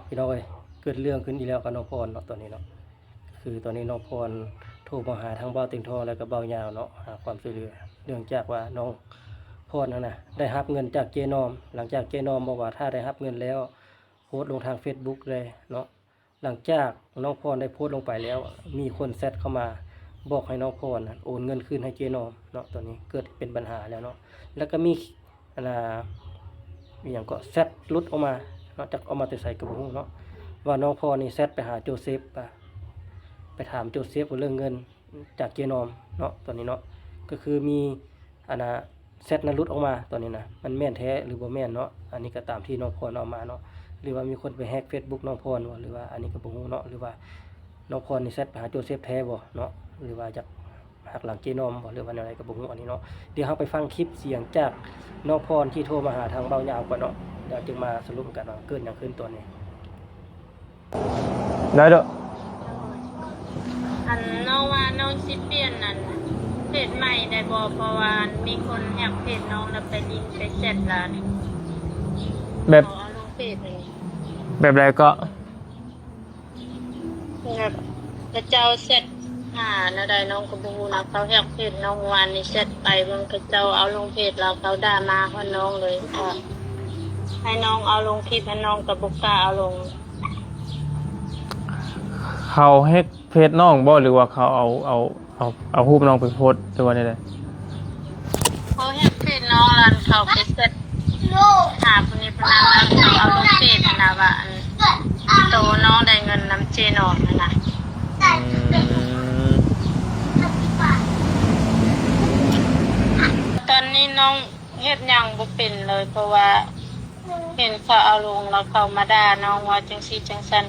พี่น้องเอ้ยเกิดเรื่องขึ้นอีกแล้วกับน้องพรเนาะตอนนี้เนาะคือตอนนี้น้องพรโทรมาหาทางเบ้าติงทองแล้วก็เบ้ายาวเนาะหาความช่วยเหลือเนื่องจากว่าน้องพรนั่นน่ะได้รับเงินจากเจนอมหลังจากเจนอมบอกว่าถ้าได้รับเงินแล้วโพสต์ลงทาง Facebook เลยเนาะหลังจากน้องพรได้โพสต์ลงไปแล้วมีคนแซดเข้ามาบอกให้น้องพรโอนเงินคืนให้เจนอมเนาะตอนนี้เกิดเป็นปัญหาแล้วเนาะแล้วก็มีมีอย่างก็แซดลุดออกมาเนาะจากเอามาแต่ใส่กระบุงเนาะว่าน้องพรนี่แซดไปหาโจเซฟไปถามโจเซฟเรื่องเงินจากเจนอมเนาะตอนนี้เนาะก็คือมีแซดนั้นลุดออกมาตอนนี้นะมันแม่นแท้หรือบ่แม่นเนาะอันนี้ก็ตามที่น้องพรเอามาเนาะหรือว่ามีคนไปแฮก Facebook น้องพรหรือว่าอันนี้ก็บ่ฮู้เนาะหรือว่าน้องพรนี่แซดไปหาโจเซฟแท้บ่เนาะหรือว่าจากหักหลังเจนอมบ่หรือว่าอะไรก็บ่ฮู้อันนี้เนาะเดี๋ยวเราไปฟังคลิปเสียงจากน้องพรที่โทรมาหาทางเบายาวก่อนเนาะเดี๋ยวจึงมาสรุปกันว่าเกิดหยังขึ้นตัวนี้ได้เด้ออันน้องว่าน้องสิเปลี่ยนนั่นเพจใหม่ได้บ่เพราะว่ามีคนแฮกเพจน้องแล้วไปลิงก์ไปแชทแล้วนี่แบบเอาลงเพจนี่แบบไรก็แบบพระเจ้าแชทหาแล้วได้น้องก็บ่ฮู้นะเขาแฮกเพจน้องวานนี่แชทไปเบิ่งเขาเจ้าเอาลงเพจเราเขาด่ามาเฮาน้องเลยให้น้องเอาลงคลิปให้น้องก็บ่กล้าเอาลงเขาให้เพจน้องบ่หรือว่าเขาเอารูปน้องไปโพสต์ตัวนี้เลยเขาแฮกเพจน้องแล้วเขาไปแชทหาคนนี้คนนั้นแล้วเอาลงเพจนะว่าโตน้องได้เงินนำเจนอมนะตอนนี้น้องเฮ็ดหยังบ่เป็นเลยเพราะว่าเห็นเขาเอาลงแล้วเขามาด่าน้องว่าจังซี่จังซั่น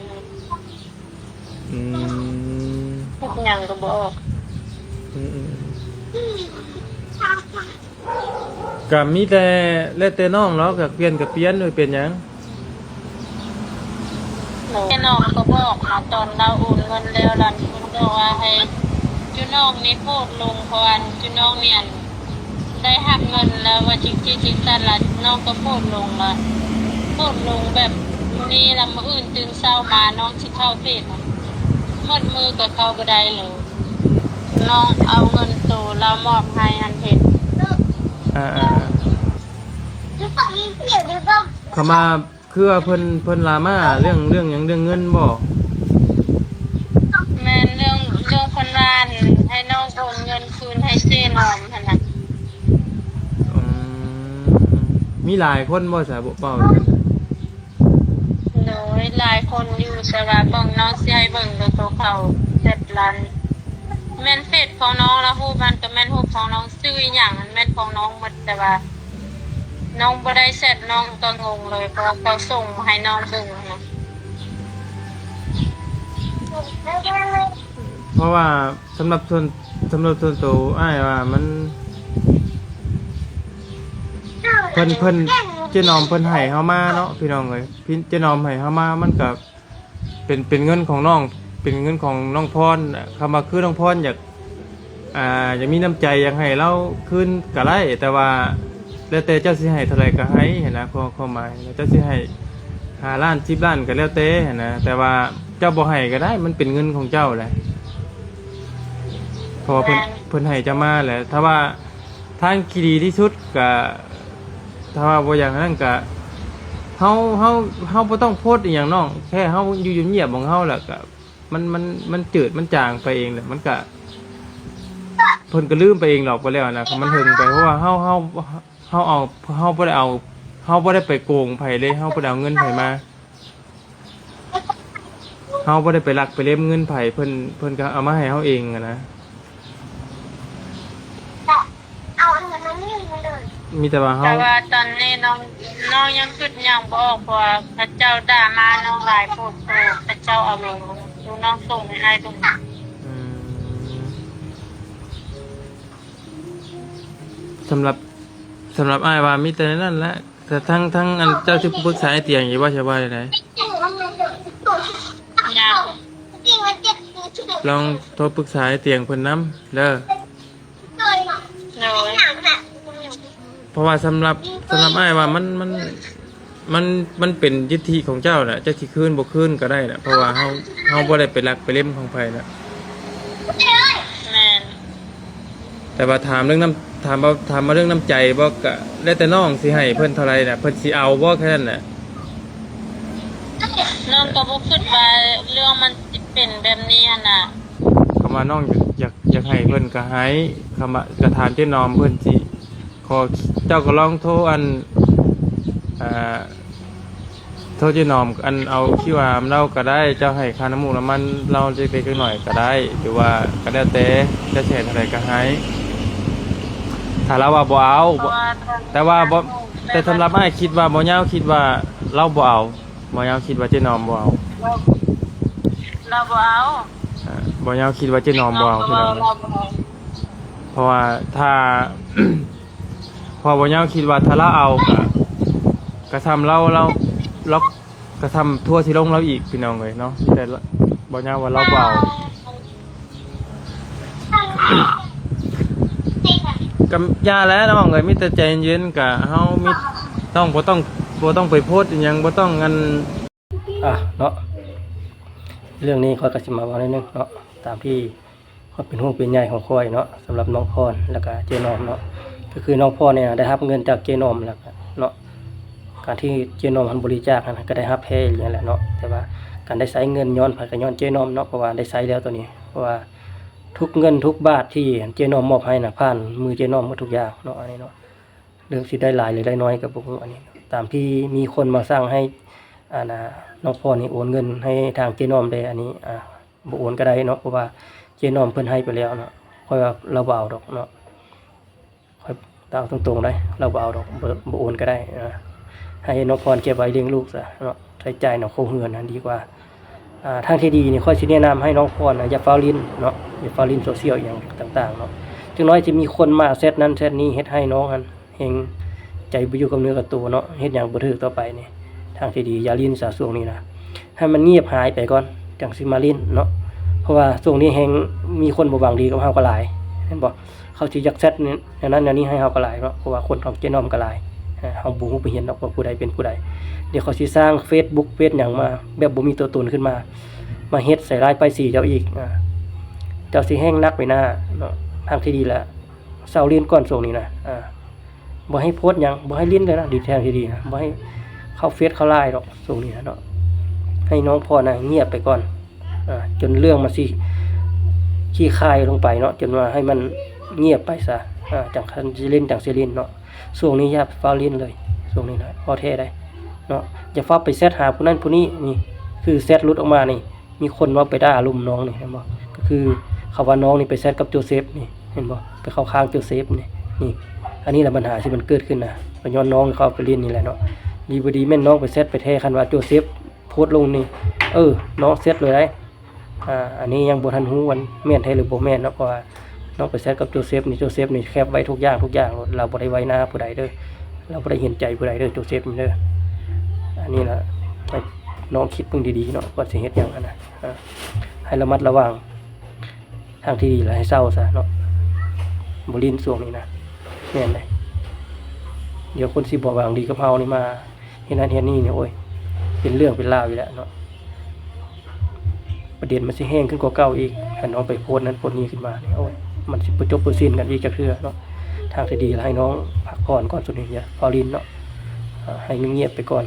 เฮ็ดหยังก็บ่ออกก็มีแต่แล้วแต่น้องเนาะก็เปลี่ยนด้วยเป็นหยังน้องก็บอกมาตอนเราโอนเงินแล้วล่ะเพิ่นก็ว่าให้จุน้องนี่โพสต์ลงเพราะว่าจุน้องเนี่ยได้รับเงินแล้วว่าจริงๆจริงๆซั่นล่ะน้องก็โพสต์ลงละโพสต์ลงแบบนี้แล้วมื้ออื่นตื่นเช้ามาน้องสิเข้าเพจหมดมือก็เข้าบ่ได้เลยน้องเอาเงินโตเรามอบให้อันเพจเขามาคือเพิ่นลามาเรื่องหยังเรื่องเงินบ่แม่นเรื่องคนร้านให้น้องโอนเงินคืนให้เจนอมหั่นน่ะมีหลายคนบ่สาบ่เป้าโดยหลายคนอยู่แต่ว่าเบิ่งน้องสิให้เบิ่งโดยตัวเขา7 ล้านแม่นเฟซของน้องแล้วฮู้มันก็แม่นฮู้ของน้องชื่ออีหยังมันแม่นของน้องหมดแต่ว่าน้องบ่ได้เสร็จน้องก็งงเลยเพราะเขาส่งให้น้องเบิ่งนะเพราะว่าสำหรับส่วนตัวอ้ายว่ามันเพิ่นเจนอมเพิ่นให้เฮามาเนาะพี่น้องเอ้ยเจนอมให้เฮามามันก็เป็นเงินของน้องเป็นเงินของน้องพรคำว่าคือน้องพรอยากมีน้ำใจอยากให้เราคืนก็ได้แต่ว่าแล้วแต่เจ้าสิให้เท่าไหร่ก็ให้เห็นนะความหมายเจ้าสิให้5 ล้าน10 ล้านก็แล้วแต่เห็นนะแต่ว่าเจ้าบ่ให้ก็ได้มันเป็นเงินของเจ้าแหละเพราะว่าเพิ่นให้เจ้ามาแหละถ้าว่าทางที่ดีที่สุดก็ถ้าว่าบ่อย่างนั้นก็เฮาบ่ต้องโพสต์อีหยังน้องแค่เฮาอยู่เงียบๆของเฮาแหละก็มันจืดมันจางไปเองแหละมันก็เพิ่นก็ลืมไปเองหรอกไปแล้วนะมันหึงไปเพราะว่าเฮาบ่ได้ไปโกงไผเลยเฮาบ่ได้เอาเงินไผมาเฮาบ่ได้ไปลักไปเล่มเงินไผเพิ่นก็เอามาให้เฮาเองอะนะมีแต่ว่าตอนนี้น้องยังคิดยังบ่ออกเพราะว่าพระเจ้าด่ามาน้องหลายโพดพระเจ้าเอาลงดูน้องส่งให้ดูสำหรับอ้ายว่ามีแต่นั่นแหละแต่ทั้งอันเจ้าสิปรึกษาไอ้เตียงอยู่ว่าใช่ว่าได้ลองโทรปรึกษาไอ้เตียงเพิ่นนำเด้อเพราะว่าสำหรับอ้ายว่า มันเป็นสิทธิของเจ้าน่ะเจ้าสิคืนบ่คืนก็ได้น่ะเพราะว่าเฮาบ่ได้ไปลักไปเล่มของไผน่ะ แม่น แต่ว่าถามเรื่องถามมาเรื่องน้ำใจบ่ก็แล้วแต่น้องสิให้เพิ่นเท่าไหร่น่ะเพิ่นสิเอาบ่แค่นั้นน่ะ น้องก็บ่คิดว่าเรื่องมันสิเป็นแบบนี้หั่นน่ะ คำว่าน้องอยากให้เพิ่นก็ให้คำว่ากระถามเจ้านอมเพิ่นสิขอเจ้าก็ลองโทรอันโทษเจ้านอมอันเอาขี้วามเราก็ได้เจ้าให้ค่าน้ำมูกน้ำมันเราเล็กๆหน่อยก็ได้หรือว่าก็แล้วแต่จะแชร์เท่าไหร่ก็ให้ถ้าเราว่าบ่เอาแต่ว่าบ่แต่สำหรับอ้ายคิดว่าบ่ยาวคิดว่าเราบ่เอาบ่ยาวคิดว่าเจ้านอมบ่เอา เราบ่เอา บ่ยาวคิดว่าเจ้านอมบ่เอาพี่น้อง เราบ่เอา เพราะว่าถ้า พอบ่ยาวคิดว่าถ้าเราเอาก็ทำเราก็ทำทั่วสิลงเราอีกพี่น้องเลยเนาะแต่บ่ยาวว่าเราบ่เอาก็ยาแล้วน้องเอ้ยมีแต่ใจเย็นๆก็เฮามีบ่ต้องไปโพสต์อิหยังบ่ต้องงัน เนาะเรื่องนี้ค่อยก็สิมาเว้านิดนึงเนาะตามที่ค่อยเป็นห่วงเป็นใยของค่อยเนาะสำหรับน้องพรแล้วก็เจนอมเนาะก็คือน้องพรเนี่ยได้รับเงินจากเจนอมแล้วก็เนาะการที่เจนอมบริจาคนั้นก็ได้รับแพ้อย่างนี้แหละเนาะแต่ว่าการได้ใช้เงินย้อนไปก็ย้อนเจนอมเนาะเพราะว่าได้ใช้แล้วตัวนี้เพราะว่าทุกเงินทุกบาทที่เจนอมมอบให้น่ะผ่านมือเจนอมหมดทุกอย่างเนาะอันนี้เนาะเรื่องสิได้หลายหรือได้น้อยก็บ่ฮู้อันนี้ตามที่มีคนมาสร้างให้น้องพรนี่โอนเงินให้ทางเจนอมได้อันนี้บ่โอนก็ได้เนาะเพราะว่าเจนอมเพิ่นให้ไปแล้วเนาะค่อยว่าเราบ่เอาดอกเนาะค่อยตามตรงๆได้เราบ่เอาดอกบ่โอนก็ได้ให้น้องพรเก็บไว้เลี้ยงลูกซะเนาะใช้จ่ายเนาะคงเฮือนนั้นดีกว่าทางที่ดีนี่ค่อยสิแนะนำให้น้องพรอย่าฟ้าวลิ้นเนาะอย่าฟ้าวลิ้นโซเชียลอย่างต่างๆเนาะจังน้อยจะมีคนมาเซตนั้นเซตนี้เฮ็ดให้น้องหั่นเฮงใจบ่อยู่กับเนื้อกับตัวเนาะเฮ็ดหยังบ่ถูกต่อไปนี่ทางที่ดีอย่าลิ้นซะช่วงนี้นะให้มันเงียบหายไปก่อนจังสิมาลิ้นเนาะเพราะว่าช่วงนี้แฮงมีคนบ่หวังดีกับเฮาก็หลายเห็นบ่เขาสิอยากเซตนี่อันนั้นอันนี้ให้เฮาก็หลายเนาะเพราะว่าคนของเจน้อมก็หลายเฮาบ่ฮู้บ่เห็นดอกว่าผู้ใดเป็นผู้ใดเดี๋ยวเขาสิสร้าง Facebook เฟซหยังมาแบบบ่มีตัวตนขึ้นมาเฮ็ดใส่ร้ายป้ายสีเจ้าอีกเจ้าสิแห้งนักไปหน้าเนาะทางที่ดีแล้วเซาลิ้นก่อนช่วงนี้นะบ่ให้โพสต์หยังบ่ให้ลิ้นเลยนะดีแท้ที่ดีนะบ่ให้เข้าเฟซเข้าไลน์ดอกช่วงนี้นะเนาะให้น้องพ่อน่ะเงียบไปก่อนจนเรื่องมันสิขี้คายลงไปเนาะจนว่าให้มันเงียบไปซะจังคันสิเล่นจังสิเล่นเนาะช่วงนี้อย่าฟ้าวลิ้นเลยช่วงนี้นะพอแท้ได้เนาะอย่าฟ้าไปแซดหาผู้นั้นผู้นี้นี่คือแซดหลุดออกมานี่มีคนว่าไปด่าลุมน้องนี่เห็นบ่ก็คือเขาว่าน้องนี่ไปแซดกับโจเซฟนี่เห็นบ่ไปเข้าข้างโจเซฟนี่อันนี้แหละปัญหาที่มันเกิดขึ้นนะก็ย้อนน้องเขาไปเล่นนี่แหละเนาะดีบ่ดีแม่นน้องไปแซดไปแท้คันว่าโจเซฟโพสต์ลงนี่น้องเซตเลยได้อันนี้ยังบ่ทันฮู้วันแม่นแท้หรือบ่แม่นเนาะเพราะว่าน้องไปแซดกับโจเซฟนี่แคปไว้ทุกอย่างเราบ่ได้ไว้หน้าผู้ใดเด้อเราบ่ได้เห็นใจผู้ใดเด้อโจเซฟนี่เด้ออันนี้ล่ะให้น้องคิดเพิ่งดีๆเนาะก่อนสิเฮ็ดหยังนะให้ระมัดระวังทางที่ดีแล้วให้เศร้าซะเนาะบ่ลิ้นช่วงนี้นะแม่นเลยเดี๋ยวคนสิบ่หวังดีกับเฮานี่มาเฮ็ดนั้นเฮ็ดนี่เนี่ยโอ้ยเป็นเรื่องเป็นราวอยู่แล้วเนาะประเด็นมันสิแห้งขึ้นกว่าเก่าอีกถ้าน้องไปโพสต์นั้นโพสต์นี้ขึ้นมาเนี่ยโอ้ยมันสิบ่จบบ่สิ้นกันอีกจักเทื่อเนาะทางที่ดีแล้วให้น้องพักผ่อนก่อนสุดนี้อย่าฟ้าวลิ้นเนาะให้เงียบๆไปก่อน